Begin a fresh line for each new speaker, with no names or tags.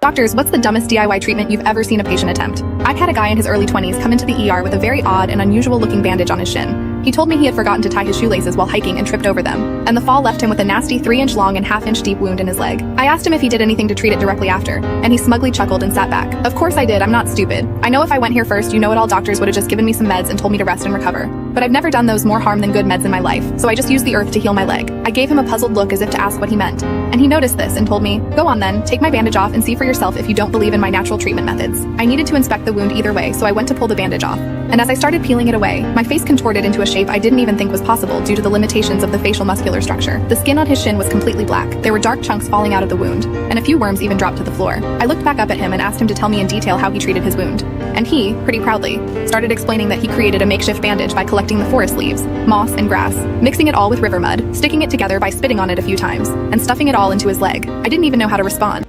Doctors, what's the dumbest DIY treatment you've ever seen a patient attempt? I've had a guy in his early 20s come into the ER with a very odd and unusual looking bandage on his shin. He told me he had forgotten to tie his shoelaces while hiking and tripped over them, and the fall left him with a nasty 3-inch long and 1/2-inch deep wound in his leg. I asked him if he did anything to treat it directly after, and he smugly chuckled and sat back. Of course I did, I'm not stupid. I know if I went here first, you-know-it-all doctors would have just given me some meds and told me to rest and recover. But I've never done those more harm than good meds in my life, so I just used the earth to heal my leg. I gave him a puzzled look as if to ask what he meant, and he noticed this and told me, "Go on then, take my bandage off and see for yourself if you don't believe in my natural treatment methods." I needed to inspect the wound either way, so I went to pull the bandage off. And as I started peeling it away, my face contorted into a shape I didn't even think was possible due to the limitations of the facial muscular structure. The skin on his shin was completely black, there were dark chunks falling out of the wound, and a few worms even dropped to the floor. I looked back up at him and asked him to tell me in detail how he treated his wound. And he, pretty proudly, started explaining that he created a makeshift bandage by collecting the forest leaves, moss, and grass, mixing it all with river mud, sticking it together by spitting on it a few times, and stuffing it all into his leg. I didn't even know how to respond.